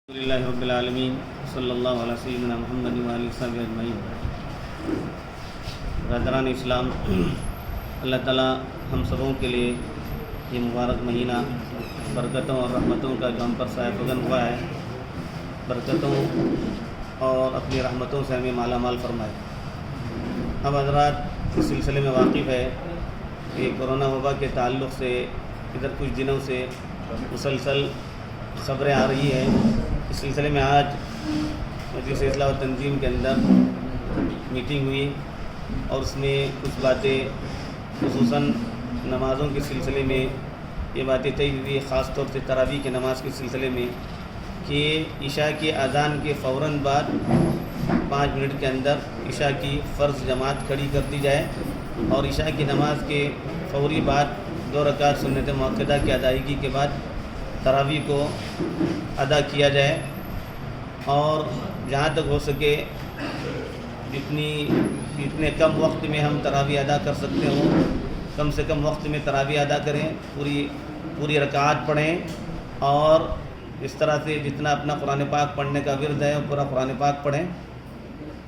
الحمدللہ رب العالمین صلی اللہ علیہ سیدنا محمد و آلہ وصحبہ اجمعین۔ برادران اسلام، اللہ تعالیٰ ہم سبوں کے لیے یہ مبارک مہینہ برکتوں اور رحمتوں کا جو ہم پر سایہ فگن ہوا ہے، برکتوں اور اپنی رحمتوں سے ہمیں مالا مال فرمائے۔ ہم حضرات اس سلسلے میں واقف ہے کہ کورونا وبا کے تعلق سے ادھر کچھ دنوں سے مسلسل خبریں آ رہی ہیں۔ اس سلسلے میں آج مجلس اصلاح و تنظیم کے اندر میٹنگ ہوئی اور اس میں کچھ باتیں خصوصاً نمازوں کے سلسلے میں یہ باتیں طے ہوئی، خاص طور سے تراویح کی نماز کے سلسلے میں کہ عشاء کی اذان کے فوراً بعد 5 منٹ کے اندر عشاء کی فرض جماعت کھڑی کر دی جائے اور عشاء کی نماز کے فوری بعد 2 رکعت سنت مؤکدہ کی ادائیگی کے بعد تراویح کو ادا کیا جائے، اور جہاں تک ہو سکے جتنے کم وقت میں ہم تراویح ادا کر سکتے ہوں کم سے کم وقت میں تراویح ادا کریں، پوری رکعات پڑھیں، اور اس طرح سے جتنا اپنا قرآن پاک پڑھنے کا ورد ہے پورا قرآن پاک پڑھیں۔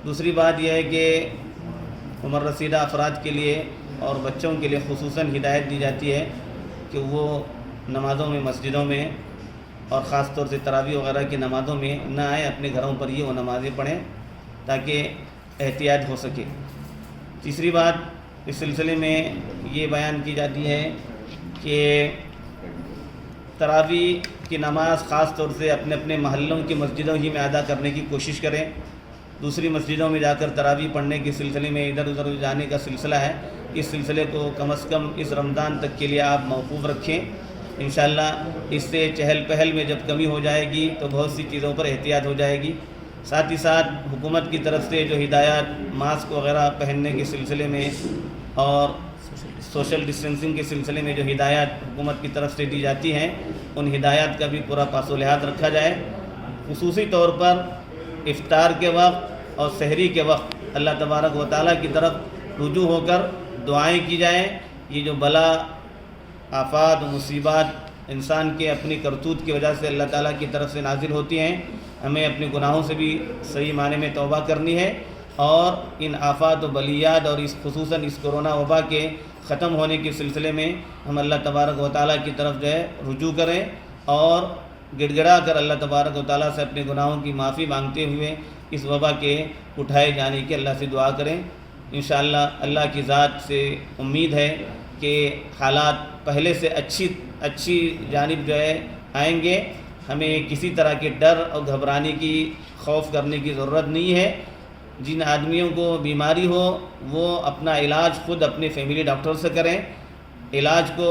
دوسری بات یہ ہے کہ عمر رسیدہ افراد کے لیے اور بچوں کے لیے خصوصاً ہدایت دی جاتی ہے کہ وہ نمازوں میں، مسجدوں میں اور خاص طور سے تراویح وغیرہ کی نمازوں میں نہ آئیں، اپنے گھروں پر ہی وہ نمازیں پڑھیں تاکہ احتیاط ہو سکے۔ تیسری بات اس سلسلے میں یہ بیان کی جاتی ہے کہ تراویح کی نماز خاص طور سے اپنے اپنے محلوں کی مسجدوں ہی میں ادا کرنے کی کوشش کریں۔ دوسری مسجدوں میں جا کر تراویح پڑھنے کے سلسلے میں ادھر ادھر جانے کا سلسلہ ہے، اس سلسلے کو کم از کم اس رمضان تک کے لیے آپ موقوف رکھیں۔ انشاءاللہ اس سے چہل پہل میں جب کمی ہو جائے گی تو بہت سی چیزوں پر احتیاط ہو جائے گی۔ ساتھ ہی ساتھ حکومت کی طرف سے جو ہدایات ماسک وغیرہ پہننے کے سلسلے میں اور سوشل ڈسٹینسنگ کے سلسلے میں جو ہدایات حکومت کی طرف سے دی جاتی ہیں، ان ہدایات کا بھی پورا پاس و لحاظ رکھا جائے۔ خصوصی طور پر افطار کے وقت اور سحری کے وقت اللہ تبارک و تعالیٰ کی طرف رجوع ہو کر دعائیں کی جائیں۔ یہ جو بلا آفات و مصیبات انسان کے اپنی کرتوت کی وجہ سے اللہ تعالیٰ کی طرف سے نازل ہوتی ہیں، ہمیں اپنے گناہوں سے بھی صحیح معنی میں توبہ کرنی ہے، اور ان آفات و بلیات اور خصوصاً اس کورونا وبا کے ختم ہونے کے سلسلے میں ہم اللہ تبارک و تعالیٰ کی طرف جو ہے رجوع کریں اور گڑ گڑا کر اللہ تبارک و تعالیٰ سے اپنے گناہوں کی معافی مانگتے ہوئے اس وبا کے اٹھائے جانے کی اللہ سے دعا کریں۔ انشاءاللہ اللہ کی ذات سے امید ہے کہ حالات پہلے سے اچھی جانب جو ہے آئیں گے۔ ہمیں کسی طرح کے ڈر اور گھبرانے کی، خوف کرنے کی ضرورت نہیں ہے۔ جن آدمیوں کو بیماری ہو وہ اپنا علاج خود اپنے فیملی ڈاکٹر سے کریں، علاج کو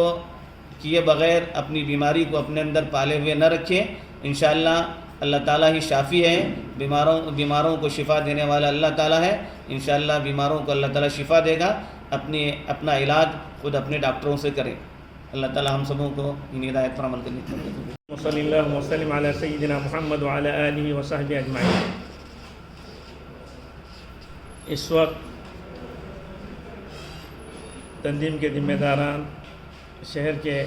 کیے بغیر اپنی بیماری کو اپنے اندر پالے ہوئے نہ رکھیں۔ انشاءاللہ اللہ تعالیٰ ہی شافی ہے، بیماروں کو شفا دینے والا اللہ تعالیٰ ہے۔ انشاءاللہ بیماروں کو اللہ تعالیٰ شفا دے گا۔ اپنا علاج خود اپنے ڈاکٹروں سے کریں۔ اللہ تعالیٰ ہم سبوں کو ان ہدایت پر عمل کرنے کی توفیق دے۔ صلی اللہ وسلم علی سیدنا محمد وعلی آلہ وصحبہ اجمعین۔ اس وقت تنظیم کے ذمہ داران، شہر کے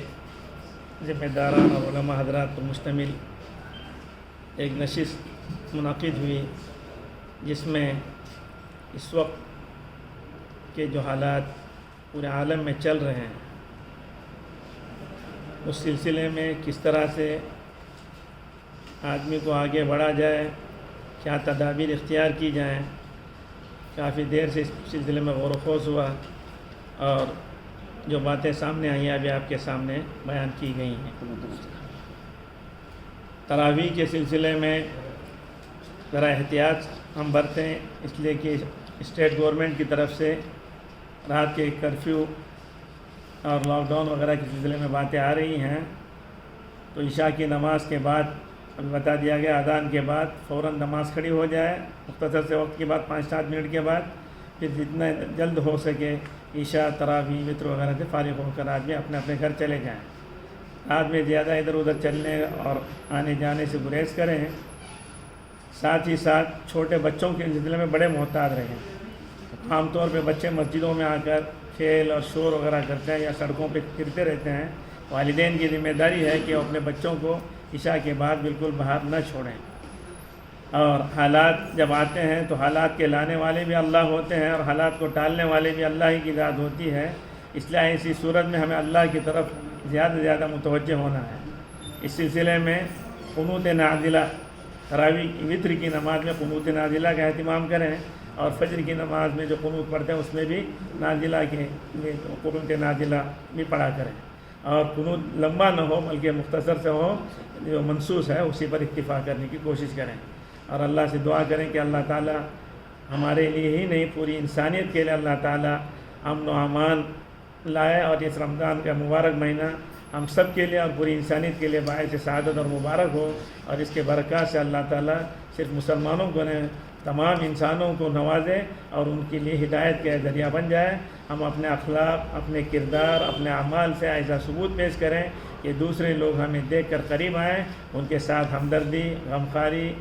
ذمہ داران اور علماء حضرات پر مشتمل ایک نشست منعقد ہوئی، جس میں اس وقت کے جو حالات پورے عالم میں چل رہے ہیں اس سلسلے میں کس طرح سے آدمی کو آگے بڑھا جائے، کیا تدابیر اختیار کی جائیں، کافی دیر سے اس سلسلے میں غور و خوض ہوا اور جو باتیں سامنے آئی ہیں ابھی آپ کے سامنے بیان کی گئی ہیں۔ تراویح کے سلسلے میں ذرا احتیاط ہم برتیں، اس لیے کہ اسٹیٹ گورنمنٹ کی طرف سے رات کے کرفیو اور لاک ڈاؤن وغیرہ کے سلسلے میں باتیں آ رہی ہیں، تو عشاء کی نماز کے بعد ابھی بتا دیا گیا اذان کے بعد فوراً نماز کھڑی ہو جائے، مختصر سے وقت کے بعد 5-7 منٹ کے بعد، پھر جتنا جلد ہو سکے عشاء، تراویح، وتر وغیرہ سے فارغ ہو کر آدمی اپنے اپنے گھر چلے جائیں۔ رات میں زیادہ ادھر ادھر چلنے اور آنے جانے سے گریز کریں۔ ساتھ ہی ساتھ چھوٹے بچوں کے سلسلے میں بڑے محتاط رہیں۔ عام طور پہ بچے مسجدوں میں آ کر کھیل اور شور وغیرہ کرتے ہیں یا سڑکوں پہ پھرتے رہتے ہیں۔ والدین کی ذمہ داری ہے کہ وہ اپنے بچوں کو عشاء کے بعد بالکل باہر نہ چھوڑیں. اور حالات جب آتے ہیں تو حالات کے لانے والے بھی اللہ ہوتے ہیں اور حالات کو ٹالنے والے بھی اللہ ہی کی ذات ہوتی ہے. اس لیے ایسی صورت میں ہمیں اللہ کی طرف زیادہ سے زیادہ متوجہ ہونا ہے. اس سلسلے میں قنوت نازلہ، تراویح وطر کی نماز میں قنوت نازلہ کا اہتمام کریں، اور فجر کی نماز میں جو قنوت پڑھتے ہیں اس میں بھی نازلہ کے قنوت نازلہ بھی پڑھا کریں. اور قنوت لمبا نہ ہو بلکہ مختصر سے ہو، جو منصوص ہے اسی پر اکتفا کرنے کی کوشش کریں. اور اللہ سے دعا کریں کہ اللہ تعالیٰ ہمارے لیے ہی نہیں پوری انسانیت کے لیے اللہ تعالیٰ امن و امان لائے، اور اس رمضان کا مبارک مہینہ ہم سب کے لیے اور پوری انسانیت کے لیے باعث سعادت اور مبارک ہو. اور اس کے برکات سے اللہ تعالیٰ صرف مسلمانوں کو نہیں تمام انسانوں کو نوازے اور ان کے لیے ہدایت کا ذریعہ بن جائے. ہم اپنے اخلاق، اپنے کردار، اپنے اعمال سے ایسا ثبوت پیش کریں کہ دوسرے لوگ ہمیں دیکھ کر قریب آئیں، ان کے ساتھ ہمدردی، غمخواری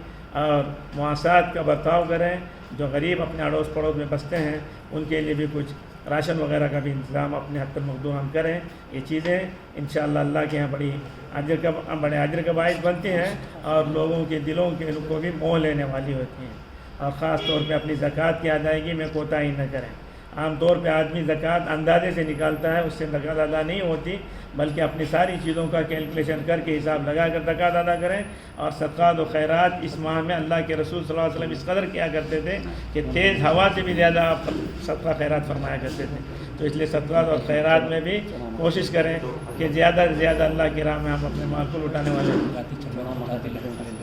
اور مواسات کا برتاؤ کریں. جو غریب اپنے اڑوس پڑوس میں بستے ہیں ان کے لیے بھی کچھ راشن وغیرہ کا بھی انتظام اپنے حد المقدور ہم کریں. یہ چیزیں انشاءاللہ اللہ کے یہاں بڑے اجر کا باعث بنتی ہیں اور لوگوں کے دلوں کے کو بھی موہ لینے والی ہوتی ہیں. اور خاص طور پہ اپنی زکوٰۃ کی ادائیگی میں کوتاہی نہ کریں. عام طور پہ آدمی زکوٰۃ اندازے سے نکالتا ہے، اس سے زکوٰۃ ادا نہیں ہوتی، بلکہ اپنی ساری چیزوں کا کیلکولیشن کر کے حساب لگا کر زکوٰۃ ادا کریں. اور صدقات و خیرات اس ماہ میں اللہ کے رسول صلی اللہ علیہ وسلم اس قدر کیا کرتے تھے کہ تیز ہوا سے بھی زیادہ آپ صدقہ خیرات فرمایا کرتے تھے. تو اس لیے صدقات اور خیرات میں بھی کوشش کریں کہ زیادہ سے زیادہ اللہ کی راہ میں ہم اپنے مال کو لٹانے والے ہیں.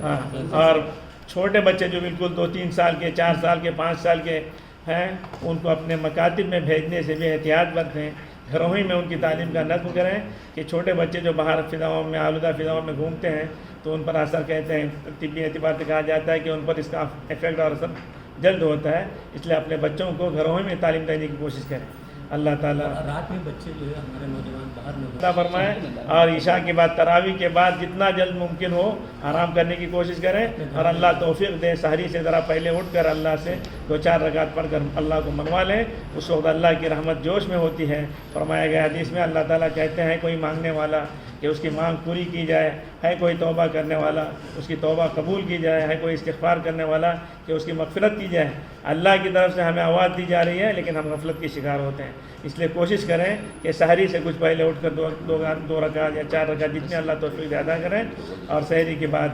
ہاں، اور چھوٹے بچے جو بالکل 2-3 سال کے، 4 سال کے، 5 سال کے ہیں، ان کو اپنے مکاتب میں بھیجنے سے بھی احتیاط برتیں. گھروں ہی میں ان کی تعلیم کا نظم کریں کہ چھوٹے بچے جو باہر فضاؤں میں آلودہ فضاؤں میں گھومتے ہیں تو ان پر اثر کہتے ہیں، طبی اعتبار سے کہا جاتا ہے کہ ان پر اس کا افیکٹ اور اثر جلد ہوتا ہے. اس لیے اپنے بچوں کو گھروں ہی میں تعلیم دینے کی کوشش کریں. اللہ تعالیٰ رات میں بچے جو ہے ہمارے نوجوان باہر میں عطا فرمائے. اور عشاء کے بعد تراویح کے بعد جتنا جلد ممکن ہو آرام کرنے کی کوشش کریں. اور اللہ توفیق دے، سحری سے ذرا پہلے اٹھ کر اللہ سے 2-4 رکعت پڑھ کر اللہ کو منوا لیں. اس وقت اللہ کی رحمت جوش میں ہوتی ہے. فرمایا گیا حدیث میں اللہ تعالیٰ کہتے ہیں کوئی مانگنے والا کہ اس کی مانگ پوری کی جائے، ہے کوئی توبہ کرنے والا اس کی توبہ قبول کی جائے، ہے کوئی استغفار کرنے والا کہ اس کی مغفرت کی جائے. اللہ کی طرف سے ہمیں آواز دی جا رہی ہے لیکن ہم غفلت کے شکار ہوتے ہیں. اس لیے کوشش کریں کہ سحری سے کچھ پہلے اٹھ کر 2 رکعت یا 4 رکعت جتنے اللہ توفیق ادا کریں، اور سحری کے بعد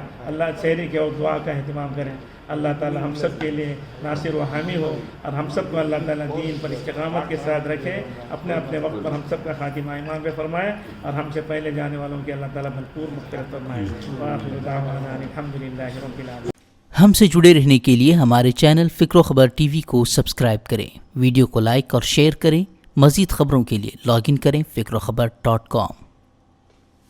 سحری کے وقت دعا کا اہتمام کریں. اللہ تعالی ہم سب کے لیے ناصر و حامی ہو اور ہم سب کو اللہ تعالیٰ دین پر استقامت کے ساتھ رکھے. اپنے اپنے وقت پر ہم سب کا خاتمہ ایمان پہ فرمائے اور ہم سے پہلے جانے والوں کی اللہ تعالیٰ بھرپور مغفرت فرمائے. وآخر دعوانا الحمدللہ رب العالمین. ہم سے جڑے رہنے کے لیے ہمارے چینل فکر و خبر ٹی وی کو سبسکرائب کریں، ویڈیو کو لائک اور شیئر کریں. مزید خبروں کے لیے لاگ ان کریں فکروخبر.com.